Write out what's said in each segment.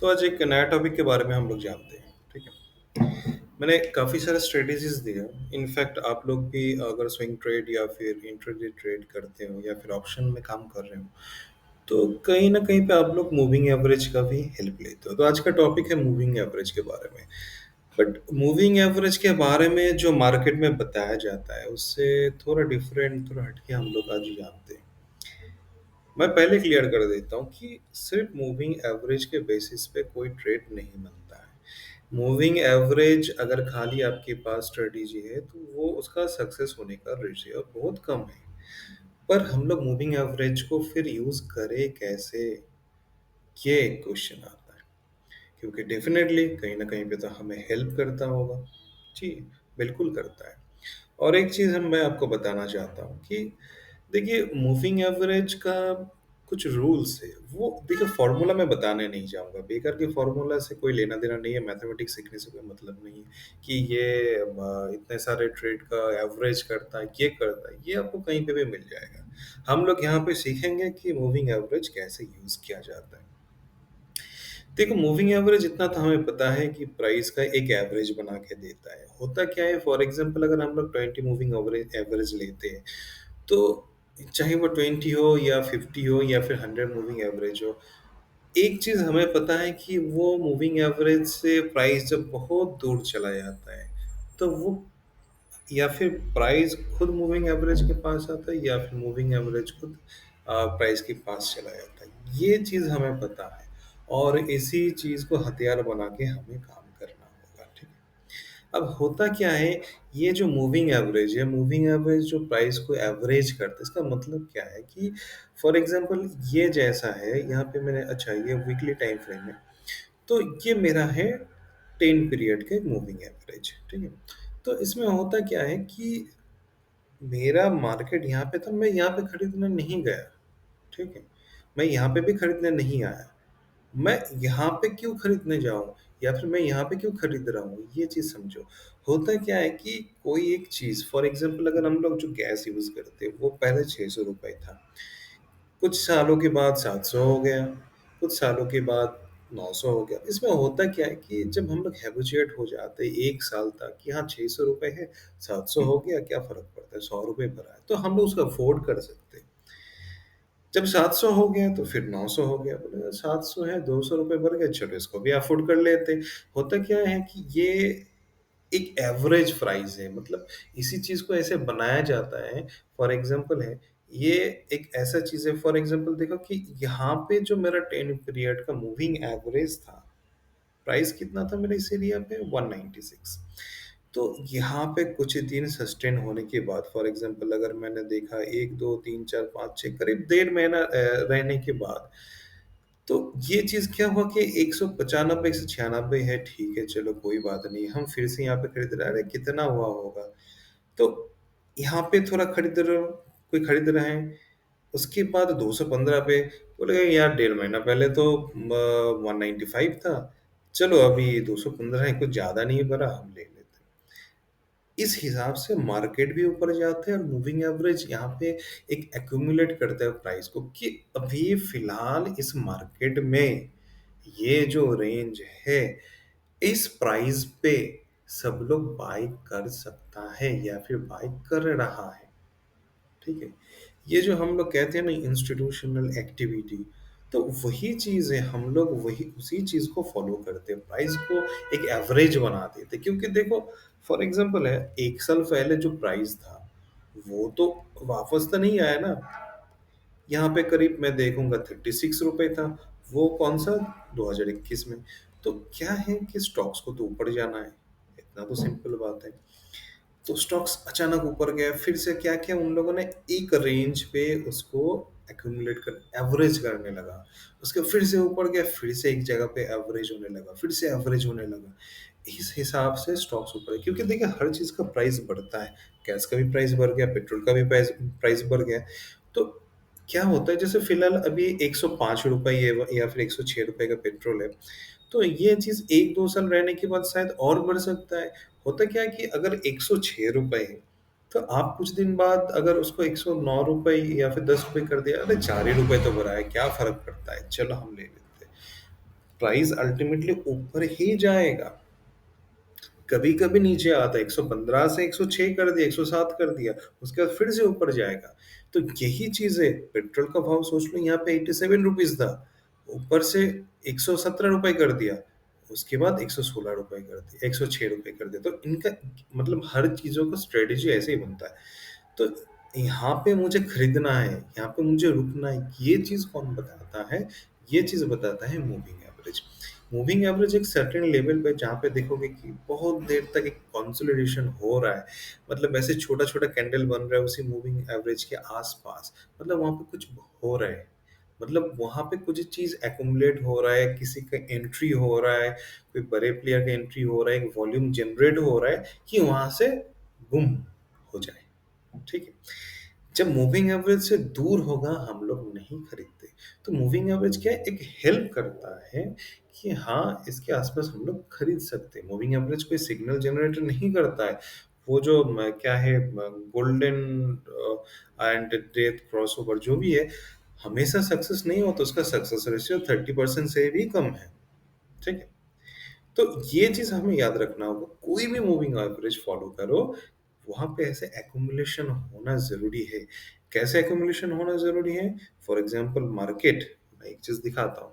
तो आज एक नया टॉपिक के बारे में हम लोग जानते हैं, ठीक है? मैंने काफ़ी सारे स्ट्रेटेजीज दिए। इनफैक्ट आप लोग भी अगर स्विंग ट्रेड या फिर इंट्राडे ट्रेड करते हो या फिर ऑप्शन में काम कर रहे हो, तो कहीं ना कहीं पे आप लोग मूविंग एवरेज का भी हेल्प लेते हो। तो आज का टॉपिक है मूविंग एवरेज के बारे में। बट मूविंग एवरेज के बारे में जो मार्केट में बताया जाता है उससे थोड़ा डिफरेंट, थोड़ा हटके हम लोग आज जानते हैं। मैं पहले क्लियर कर देता हूँ कि सिर्फ मूविंग एवरेज के बेसिस पे कोई ट्रेड नहीं बनता है। मूविंग एवरेज अगर खाली आपके पास स्ट्रेटेजी है तो वो उसका सक्सेस होने का रेशियो बहुत कम है। पर हम लोग मूविंग एवरेज को फिर यूज करें कैसे, ये एक क्वेश्चन आता है। क्योंकि डेफिनेटली कहीं ना कहीं पे तो हमें हेल्प करता होगा। जी, बिल्कुल करता है। और एक चीज़ हम मैं आपको बताना चाहता हूँ कि देखिए मूविंग एवरेज का कुछ रूल्स है। वो देखिए फॉर्मूला मैं बताने नहीं जाऊँगा, बेकार के फॉर्मूला से कोई लेना देना नहीं है, मैथमेटिक्स सीखने से कोई मतलब नहीं है कि ये इतने सारे ट्रेड का एवरेज करता है, ये करता है, ये आपको कहीं पे भी मिल जाएगा। हम लोग यहाँ पे सीखेंगे कि मूविंग एवरेज कैसे यूज़ किया जाता है। देखो मूविंग एवरेज इतना तो हमें पता है कि प्राइस का एक एवरेज बना के देता है। होता क्या है, फॉर एग्जांपल अगर हम लोग 20 मूविंग एवरेज एवरेज लेते हैं, तो चाहे वो 20 हो या 50 हो या फिर 100 मूविंग एवरेज हो, एक चीज हमें पता है कि वो मूविंग एवरेज से प्राइस जब बहुत दूर चला जाता है, तो वो या फिर प्राइस खुद मूविंग एवरेज के पास आता है या फिर मूविंग एवरेज खुद प्राइस के पास चला जाता है। ये चीज हमें पता है और इसी चीज को हथियार बना के हमें काम करना होगा, ठीक है? अब होता क्या है, ये जो मूविंग एवरेज है, मूविंग एवरेज जो प्राइस को एवरेज करता है, इसका मतलब क्या है कि फॉर एग्जांपल ये जैसा है, यहाँ पे मैंने अच्छा ये वीकली टाइम फ्रेम है, तो ये मेरा है 10 पीरियड का एक मूविंग एवरेज, ठीक है? तो इसमें होता क्या है कि मेरा मार्केट यहाँ पे था, मैं यहाँ पे खरीदने नहीं गया, ठीक है? मैं यहाँ पे भी खरीदने नहीं आया। मैं यहाँ पे क्यों खरीदने जाऊँ या फिर मैं यहाँ पे क्यों खरीद रहा हूँ, ये चीज़ समझो। होता क्या है कि कोई एक चीज़ फॉर एग्जांपल अगर हम लोग जो गैस यूज़ करते हैं वो पहले 600 रुपए था, कुछ सालों के बाद 700 हो गया, कुछ सालों के बाद 900 हो गया। इसमें होता क्या है कि जब हम लोग हैबिचुएट हो जाते हैं 1 साल तक कि हाँ 600 रुपए है, 700 हो गया, क्या फ़र्क पड़ता है, 100 रुपए भरा है, तो हम लोग उसको अफ़ोर्ड कर सकते हैं। जब 700 हो गया तो फिर 900 हो गया, बोले 700 है, 200 रुपए बढ़ गए, चलो इसको भी अफ़ोर्ड कर लेते हैं। होता क्या है कि ये एक एवरेज प्राइस है, मतलब इसी चीज़ को ऐसे बनाया जाता है। फॉर एग्ज़ाम्पल है, ये एक ऐसा चीज़ है, फॉर एग्ज़ाम्पल देखो कि यहाँ पे जो मेरा 10 पीरियड का मूविंग एवरेज था, प्राइस कितना था मेरा इस एरिया पे 196। तो यहाँ पे कुछ दिन सस्टेन होने के बाद फॉर एग्जांपल अगर मैंने देखा 1 2 3 4 5 6 करीब डेढ़ महीना रहने के बाद, तो ये चीज़ क्या हुआ कि 195 196 है, ठीक है चलो कोई बात नहीं, हम फिर से यहाँ पे खरीद रहे हैं, अरे कितना हुआ होगा, तो यहाँ पे थोड़ा खरीद रहे हो, कोई खरीद रहे हैं, उसके बाद 215 पे बोले यार डेढ़ महीना पहले तो 195 था, चलो अभी 215 है, कुछ ज़्यादा नहीं बढ़ा, हम ले लेते हैं। इस हिसाब से मार्केट भी ऊपर जाता है और मूविंग एवरेज यहाँ पे एक एक्यूमुलेट करता है प्राइस को कि अभी फिलहाल इस मार्केट में ये जो रेंज है, इस प्राइस पे सब लोग बाय कर सकता है या फिर बाय कर रहा है, ठीक है? ये जो हम लोग कहते हैं ना इंस्टीट्यूशनल एक्टिविटी, तो वही चीज़ है, हम लोग वही उसी चीज़ को फॉलो करते हैं, प्राइस को एक एवरेज बना देते हैं। क्योंकि देखो फॉर एग्जांपल है, 1 साल पहले जो प्राइस था, वो तो वापस तो नहीं आया ना। यहाँ पे करीब मैं देखूँगा 36 रुपए था, वो कौन-सा 2021 में। तो क्या है कि स्टॉक्स को तो ऊपर जाना है, इतना तो सिंपल बात है। तो स्टॉक्स अचानक ऊपर गया, फिर से क्या किया उन लोगों ने, एक रेंज पे उसको एक्यूमुलेट कर एवरेज करने लगा। उसके फिर से ऊपर गया, फिर से एक जगह पे एवरेज होने लगा, फिर से एवरेज होने लगा। इस हिसाब से स्टॉक्स ऊपर है, क्योंकि देखिए हर चीज़ का प्राइस बढ़ता है। गैस का भी प्राइस बढ़ गया, पेट्रोल का भी प्राइस प्राइस बढ़ गया। तो क्या होता है, जैसे फिलहाल अभी 105 रुपए या फिर 106 रुपए का पेट्रोल है, तो ये चीज़ 1-2 साल रहने के बाद शायद और बढ़ सकता है। होता क्या है कि अगर 106 रुपए है, तो आप कुछ दिन बाद अगर उसको 109 रुपए या फिर 10 रुपए कर दिया, अरे 4 ही रुपए तो बढ़ा है, क्या फ़र्क पड़ता है, चलो हम ले लेते हैं। प्राइस अल्टीमेटली ऊपर ही जाएगा। कभी कभी नीचे आता है, 115 से 106 कर दिया, 107 कर दिया, उसके बाद फिर से ऊपर जाएगा। तो यही चीज है, पेट्रोल का भाव सोच लो, यहाँ पे 87 रुपीज था, ऊपर से 117 रुपए कर दिया, उसके बाद 116 रुपए कर दिया, 106 रुपए कर दिया। तो इनका मतलब हर चीजों का स्ट्रेटेजी ऐसे ही बनता है। तो यहाँ पे मुझे खरीदना है, यहाँ पे मुझे रुकना है, ये चीज कौन बताता है? ये चीज बताता है मूविंग एवरेज। मूविंग एवरेज एक सर्टेन लेवल पे जहाँ पे देखोगे कि बहुत देर तक एक कंसोलिडेशन हो रहा है, मतलब ऐसे छोटा छोटा कैंडल बन रहा है उसी मूविंग एवरेज के आसपास, मतलब वहां पे कुछ हो रहा है, मतलब वहां पे कुछ चीज एक्युमुलेट हो रहा है, किसी का एंट्री हो रहा है, कोई बड़े प्लेयर का एंट्री हो रहा है, एक वॉल्यूम जनरेट हो रहा है कि वहां से गुम हो जाए। ठीक है। जब मूविंग एवरेज से दूर होगा हम लोग नहीं खरीदते। तो मूविंग एवरेज क्या है, एक हेल्प करता है कि हाँ इसके आसपास हम लोग खरीद सकते हैं। मूविंग एवरेज कोई सिग्नल जनरेटर नहीं करता है। वो जो क्या है, गोल्डन एंड डेथ क्रॉसओवर जो भी है, हमेशा सक्सेस नहीं होता, उसका सक्सेस रेशियो 30% से भी कम है। ठीक है। तो ये चीज हमें याद रखना होगा, कोई भी मूविंग एवरेज फॉलो करो, वहां पे ऐसे एक्युमुलेशन होना जरूरी है। कैसे एक्युमुलेशन होना जरूरी है? फॉर एग्जांपल मार्केट, मैं एक चीज दिखाता हूँ,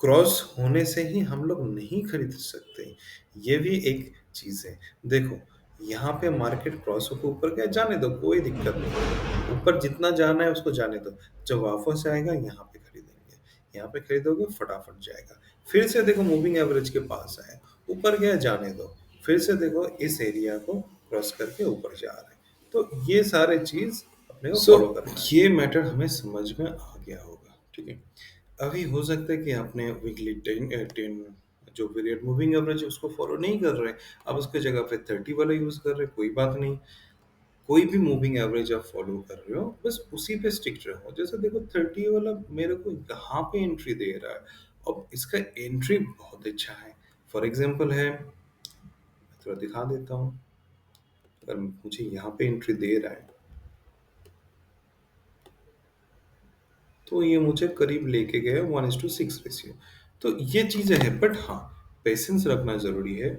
क्रॉस होने से ही हम लोग नहीं खरीद सकते, ये भी एक चीज है। देखो, यहाँ पे मार्केट क्रॉस होकर ऊपर गया, जाने दो, कोई दिक्कत नहीं, ऊपर जितना जाना है उसको जाने दो, जब वापस आएगा यहाँ पे खरीदेंगे, यहाँ पे खरीदोगे फटाफट जाएगा। फिर से देखो मूविंग एवरेज के पास आया, ऊपर गया, जाने दो, फिर से देखो इस एरिया को क्रॉस करके ऊपर जा रहा है। तो ये सारे चीज अपने को फॉलो करना है। ये मैटर हमें समझ में आ गया होगा। ठीक है। अभी हो सकता है कि आपने वीकली 10 जो पीरियड मूविंग एवरेज है उसको फॉलो नहीं कर रहे, आप उसके जगह पे 30 वाला यूज कर रहे, कोई बात नहीं। कोई भी मूविंग एवरेज आप फॉलो कर रहे हो, बस उसी पे स्टिक रहो। जैसे देखो 30 वाला मेरे को यहाँ पे एंट्री दे रहा है, अब इसका एंट्री बहुत अच्छा है। फॉर एग्जाम्पल है, मैं थोड़ा दिखा देता हूँ, अगर मुझे यहाँ पे एंट्री दे रहा है तो ये मुझे करीब लेके गए 1:6 रेशियो। तो ये चीजें हैं, बट हाँ, पेशेंस रखना जरूरी है,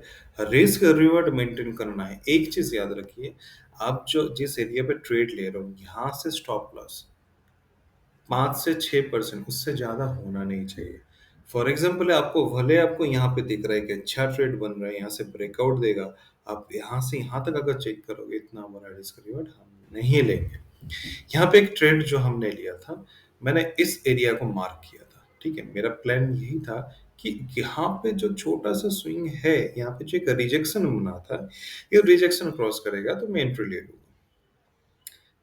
रिस्क रिवॉर्ड मेंटेन करना है। एक चीज याद रखिए, आप जो जिस एरिया पे ट्रेड ले रहे हो, यहाँ से स्टॉप लॉस 5 से 6%, उससे ज्यादा होना नहीं चाहिए। फॉर एग्जाम्पल आपको भले आपको यहाँ पे दिख रहा है कि अच्छा ट्रेड बन रहा है, यहाँ से ब्रेकआउट देगा, आप यहाँ से यहाँ तक अगर चेक करोगे, इतना बड़ा रिस्क रिवॉर्ड हम नहीं लेंगे। यहाँ पे एक ट्रेड जो हमने लिया था, मैंने इस एरिया को मार्क किया था। ठीक है, मेरा प्लान यही था कि यहाँ पे जो छोटा सा स्विंग है, यहाँ पे जो एक रिजेक्शन बना था, ये रिजेक्शन क्रॉस करेगा तो मैं एंट्री ले लूंगा।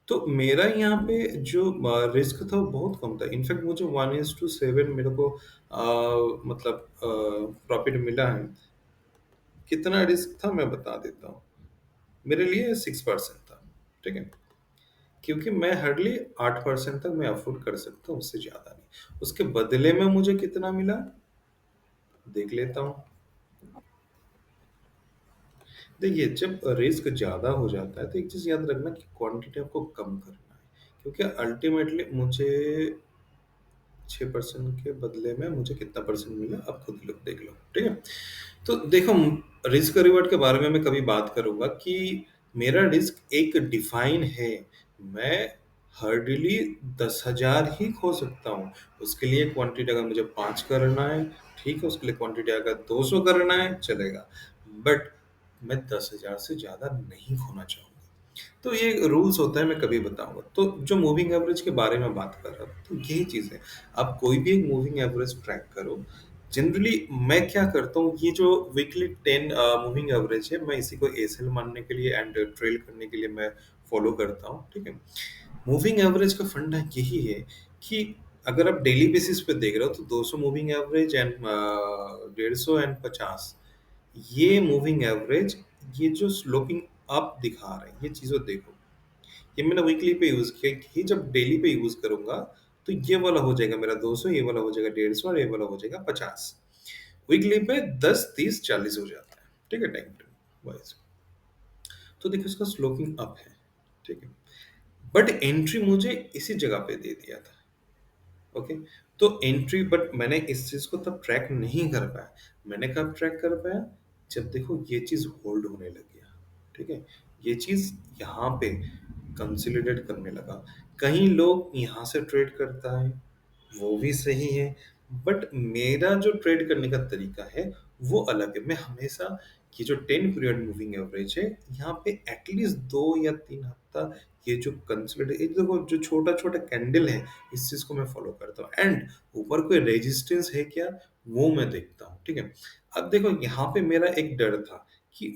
तो मेरा यहाँ पे जो रिस्क था वो बहुत कम था। इनफैक्ट मुझे 1:7 मेरे को मतलब प्रॉफिट मिला है। कितना रिस्क था मैं बता देता हूँ, मेरे लिए 6% था। ठीक है, क्योंकि मैं हार्डली 8% तक मैं अफोर्ड कर सकता हूँ, उससे ज्यादा नहीं। उसके बदले में मुझे कितना मिला देख लेता हूँ। देखिए, जब रिस्क ज्यादा हो जाता है तो एक चीज याद रखना कि क्वांटिटी आपको कम करना है, क्योंकि अल्टीमेटली मुझे 6% के बदले में मुझे कितना परसेंट मिला आप खुद लोग देख लो। ठीक है। तो देखो, रिस्क रिवॉर्ड के बारे में मैं कभी बात करूंगा कि मेरा रिस्क एक डिफाइन है। मैं हार्डली 10,000 ही खो सकता हूँ। उसके लिए क्वांटिटी अगर मुझे 5 करना है, ठीक है, उसके लिए क्वांटिटी अगर 200 करना है चलेगा, बट मैं 10,000 से ज्यादा नहीं खोना चाहूंगा। तो ये रूल्स होता है, मैं कभी बताऊंगा। तो जो मूविंग एवरेज के बारे में बात कर रहा हूँ, तो यही चीज है, आप कोई भी एक मूविंग एवरेज ट्रैक करो। जनरली मैं क्या करता हूँ, ये जो वीकली 10 मूविंग एवरेज है, मैं इसी को एसएल मानने के लिए एंड ट्रेल करने के लिए मैं फॉलो करता हूँ। ठीक है। मूविंग एवरेज का फंडा यही है कि अगर आप डेली बेसिस पे देख रहे हो तो 200 मूविंग एवरेज एंड 150 एंड 50, ये मूविंग एवरेज, ये जो स्लोपिंग अप दिखा रहे हैं, ये चीजों देखो, ये मैंने वीकली पे यूज किया, ये जब डेली पे यूज करूंगा तो ये वाला हो जाएगा मेरा 200, ये वाला हो जाएगा 150 और ये वाला हो जाएगा 50। वीकली पे 10 30 40 हो जाता है। ठीक है, टाइम वाइज। तो देखो इसका स्लोपिंग अप है। ठीक है, बट एंट्री मुझे इसी जगह पे दे दिया था। ओके। तो एंट्री, बट मैंने इस चीज को तब ट्रैक नहीं कर पाया। मैंने कब ट्रैक कर पाया? जब देखो ये चीज होल्ड होने लगी है, ठीक है, ये चीज यहाँ पे कंसोलिडेट करने लगा। कई लोग यहाँ से ट्रेड करता है, वो भी सही है, बट मेरा जो ट्रेड करने का तरीका है वो अलग है। मैं हमेशा ये जो 10 पीरियड मूविंग एवरेज है, यहाँ पे एटलीस्ट 2 या 3 हफ्ता ये जो कंसोलिडेट, ये देखो जो छोटा छोटा कैंडल है, इस चीज को मैं फॉलो करता हूँ। एंड ऊपर कोई रेजिस्टेंस है क्या, वो मैं देखता हूँ, ठीक है। अब देखो यहाँ पे मेरा एक डर था कि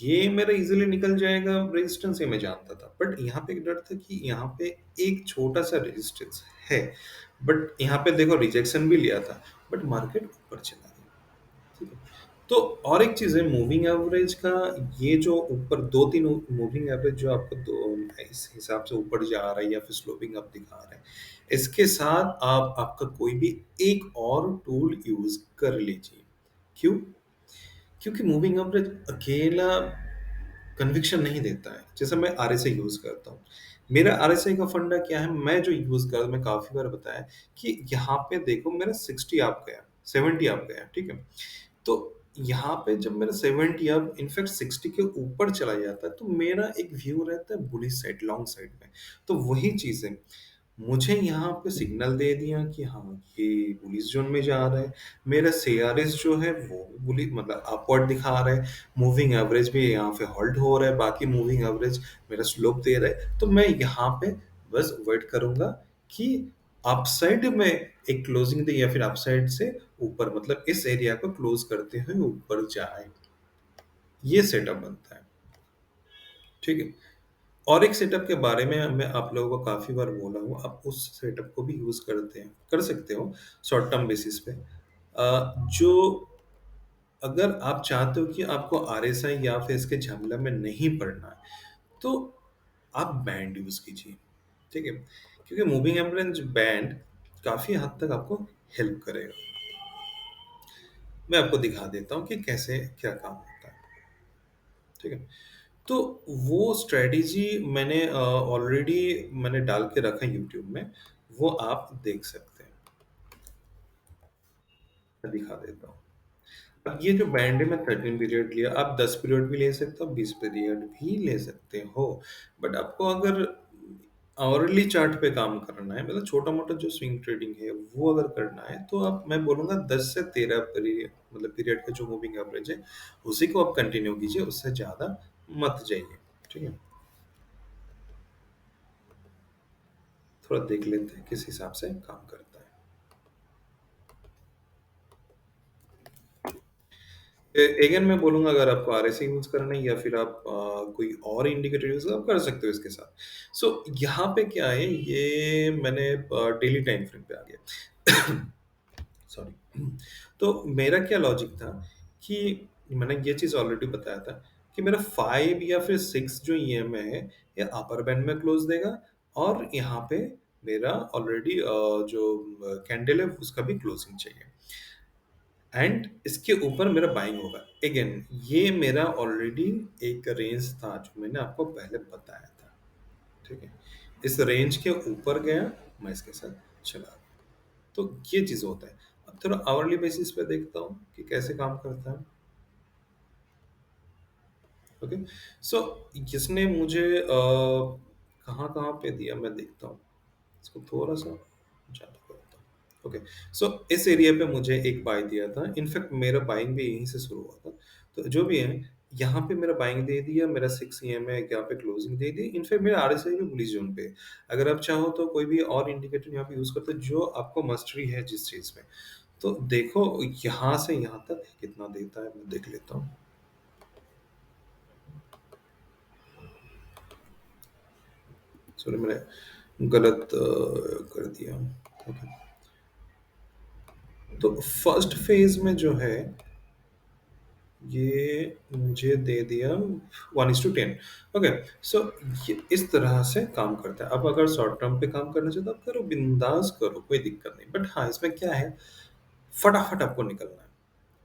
ये मेरा इजीली निकल जाएगा रेजिस्टेंस, ये मैं जानता था, बट यहाँ पे एक डर था कि यहाँ पे एक छोटा सा रेजिस्टेंस है। बट यहाँ पे देखो रिजेक्शन भी लिया था, बट मार्केट ऊपर चला गया, ठीक है। तो और एक चीज है मूविंग एवरेज का, ये जो ऊपर 2 3 मूविंग एवरेज जो आपको इस हिसाब से ऊपर जा रहा है या फिर स्लोपिंग अप दिखा रहा है, इसके साथ आप आपका कोई भी एक और टूल यूज कर लीजिए। क्यों? क्योंकि मूविंग एवरेज अकेला कन्विक्शन नहीं देता है। जैसे मैं आरएसआई यूज करता हूँ, मेरा आरएसआई का फंडा क्या है, मैं जो यूज करता हूँ, मैं काफी बार बताया कि यहाँ पे देखो मेरा 60 आप गया, 70 आप गया, ठीक है। तो यहाँ पे जब मेरा 70 अब इनफैक्ट 60 के ऊपर चला जाता है, तो मेरा एक व्यू रहता है बुलिश साइड, लॉन्ग साइड में। तो वही चीज है, मुझे यहाँ पे सिग्नल दे दिया कि हाँ ये बुलिश जोन में जा रहा है। मेरा सीआरएस जो है वो बुलिश मतलब अपवर्ड दिखा रहा है, मूविंग एवरेज भी यहाँ पे होल्ड हो रहा है, बाकी मूविंग एवरेज मेरा स्लोप दे रहा है। तो मैं यहाँ पे बस वेट करूंगा कि अपसाइड में एक क्लोजिंग दे या फिर अपसाइड से ऊपर, मतलब इस एरिया को क्लोज करते हुए ऊपर जाए। ये सेटअप बनता है, ठीक है। और एक सेटअप के बारे में मैं आप लोगों को काफी बार बोला हूँ, आप उस सेटअप को भी यूज करते हैं, कर सकते हो शॉर्ट टर्म बेसिस पे। जो अगर आप चाहते हो कि आपको आरएसआई या फिर इसके झमेला में नहीं पड़ना है, तो आप बैंड यूज कीजिए, ठीक है। क्योंकि मूविंग एवरेज बैंड काफी हद तक आपको हेल्प करेगा। मैं आपको दिखा देता हूँ कि कैसे क्या काम होता है, ठीक है। तो वो स्ट्रेटेजी मैंने ऑलरेडी मैंने डाल के रखा है यूट्यूब में, वो आप देख सकते हैं। मैं दिखा देता हूँ। अब ये जो बैंड है, मैं 13 पीरियड लिया, आप 10 पीरियड भी ले सकते हो, 20 पीरियड भी ले सकते हो। बट आपको अगर आवरली चार्ट पे काम करना है, मतलब छोटा मोटा जो स्विंग ट्रेडिंग है वो अगर करना है, तो आप मैं बोलूंगा 10 से 13 पीरियड, मतलब पीरियड का जो मूविंग एवरेज है उसी को आप कंटिन्यू कीजिए, उससे ज्यादा मत जाइए, ठीक है। थोड़ा देख लेते हैं किस हिसाब से काम करता है। अगेन मैं बोलूंगा, अगर आपको आरएसआई यूज करना है या फिर आप कोई और इंडिकेटर यूज आप कर सकते हो इसके साथ। सो यहाँ पे क्या है, ये मैंने डेली टाइम फ्रेम पे आ गया। सॉरी। तो मेरा क्या लॉजिक था कि मैंने ये चीज ऑलरेडी बताया था कि मेरा 5 या फिर 6 जो ईएमए है, ये अपर बैंड में क्लोज देगा, और यहाँ पे मेरा ऑलरेडी जो कैंडल है उसका भी क्लोजिंग चाहिए, एंड इसके ऊपर मेरा बाइंग होगा। अगेन ये मेरा ऑलरेडी एक रेंज था जो मैंने आपको पहले बताया था, ठीक है। इस रेंज के ऊपर गया, मैं इसके साथ चला गया। तो ये चीज होता है। अब थोड़ा आवरली बेसिस पे देखता हूँ कि कैसे काम करता है। ओके। सो इसने मुझे कहाँ कहाँ पे दिया मैं देखता हूँ, इसको थोड़ा सा ज्यादा करता हूँ। ओके। सो इस एरिया पे मुझे एक बाय दिया था, इनफैक्ट मेरा बाइंग भी यहीं से शुरू हुआ था। तो जो भी है, यहाँ पे मेरा बाइंग दे दिया, मेरा 6 EM है, यहाँ पे क्लोजिंग दे दी, इनफैक्ट मेरा आरएसआई भी बुलिश जोन पे है। अगर आप चाहो तो कोई भी और इंडिकेटर यहाँ पे यूज करते हो जो आपको मस्टरी है जिस चीज में। तो देखो यहाँ से यहाँ तक कितना देता है, मैं देख लेता हूँ। सॉरी, मैंने गलत कर दिया। ओके। तो फर्स्ट फेज में जो है, ये मुझे दे दिया 1:10। ओके। सो ये इस तरह से काम करता है। अब अगर शॉर्ट टर्म पे काम करना चाहते हो, आप करो, बिंदास करो, कोई दिक्कत नहीं। बट हाँ, इसमें क्या है, फटाफट आपको निकलना है,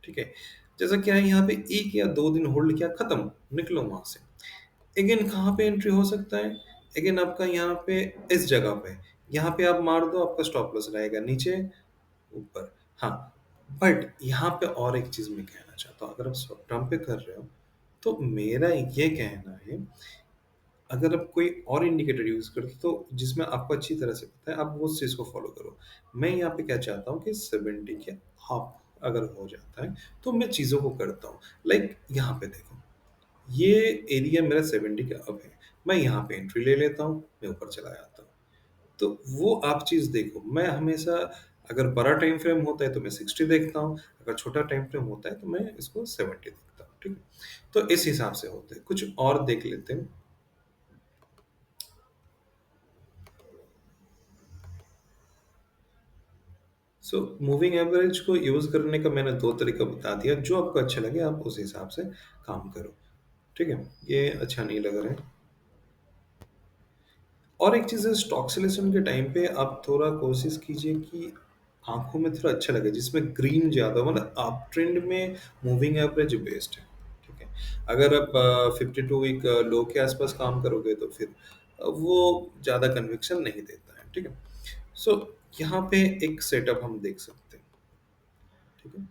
ठीक है। जैसा क्या है, यहाँ पे 1 या 2 दिन होल्ड किया, खत्म, निकलो वहां से। अगेन कहाँ पे एंट्री हो सकता है? अगेन आपका यहाँ पे इस जगह पे, यहाँ पे आप मार दो, आपका स्टॉप लॉस रहेगा नीचे, ऊपर। हाँ, बट यहाँ पे और एक चीज़ मैं कहना चाहता हूँ, अगर आप शॉर्ट टर्म पे कर रहे हो, तो मेरा ये कहना है, अगर आप कोई और इंडिकेटर यूज़ करते हो, तो जिसमें आपको अच्छी तरह से पता है, आप वो उस चीज़ को फ़ॉलो करो। मैं यहाँ पे क्या चाहता हूँ कि 70 के अप अगर हो जाता है, तो मैं चीज़ों को करता हूँ। लाइक यहाँ पे देखो, ये एरिया मेरा 70 के अप है, मैं यहाँ पे एंट्री ले लेता हूँ, मैं ऊपर चला जाता हूँ। तो वो आप चीज़ देखो, मैं हमेशा, अगर बड़ा टाइम फ्रेम होता है तो मैं 60 देखता हूँ, अगर छोटा टाइम फ्रेम होता है तो मैं इसको 70 देखता हूँ, ठीक है? तो इस हिसाब से होता है। कुछ और देख लेते हैं। सो मूविंग एवरेज को यूज़ करने का मैंने 2 तरीका बता दिया, जो आपको अच्छा लगे आप उस हिसाब से काम करो, ठीक है? ये अच्छा नहीं लग रहा है। और एक चीज़ है, स्टॉक सिलेक्शन के टाइम पे आप थोड़ा कोशिश कीजिए कि आँखों में थोड़ा अच्छा लगे, जिसमें ग्रीन ज़्यादा हो, मतलब अप ट्रेंड में मूविंग एवरेज बेस्ट है, ठीक है? अगर आप 52 वीक लो के आसपास काम करोगे तो फिर वो ज़्यादा कन्विक्शन नहीं देता है, ठीक है? सो यहाँ पे एक सेटअप हम देख सकते हैं, ठीक है?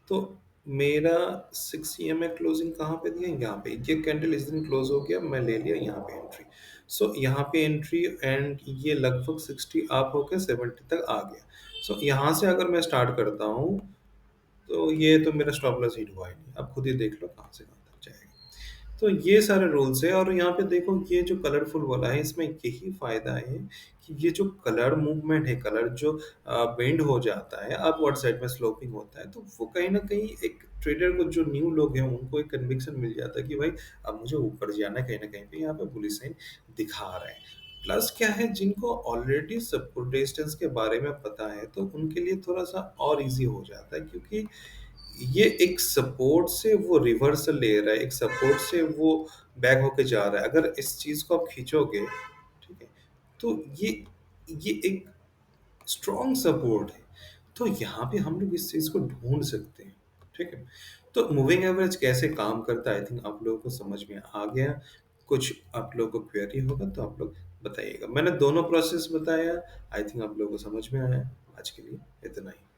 तो मेरा 6 सीएम में क्लोजिंग कहाँ पे दिया? यहाँ पे। ये कैंडल इस दिन क्लोज हो गया, मैं ले लिया यहाँ पे एंट्री। सो यहाँ पे एंट्री, एंड ये लगभग 60 अप होके 70 तक आ गया। सो यहाँ से अगर मैं स्टार्ट करता हूँ, तो ये तो मेरा स्टॉप लॉस हिट हुआ ही नहीं। आप खुद ही देख लो कहाँ से कहाँ तक जाएगा। तो ये सारे रूल्स है, और यहाँ पे देखो, ये जो कलरफुल वाला है, इसमें यही फायदा है कि ये जो कलर मूवमेंट है, कलर जो बेंड हो जाता है, अपवर्ड साइड में स्लोपिंग होता है, तो वो कहीं ना कहीं एक ट्रेडर को, जो न्यू लोग हैं, उनको एक कन्विक्शन मिल जाता है कि भाई अब मुझे ऊपर जाना है, कहीं ना कहीं पे यहाँ पे बुलिश साइन दिखा रहे हैं। प्लस क्या है, जिनको ऑलरेडी सपोर्ट रेजिस्टेंस के बारे में पता है, तो उनके लिए थोड़ा सा और इजी हो जाता है, क्योंकि ये एक सपोर्ट से वो रिवर्सल ले रहा है, एक सपोर्ट से वो बैक होके जा रहा है। अगर इस चीज़ को आप खींचोगे, ठीक है, तो ये एक स्ट्रॉन्ग सपोर्ट है। तो यहाँ पे हम लोग इस चीज़ को ढूँढ सकते हैं, ठीक है? तो मूविंग एवरेज कैसे काम करता है, आई थिंक आप लोगों को समझ में आ गया। कुछ आप लोगों को क्वेरी होगा तो आप लोग बताइएगा। मैंने दोनों प्रोसेस बताया, आई थिंक आप लोगों को समझ में आया। आज के लिए इतना ही।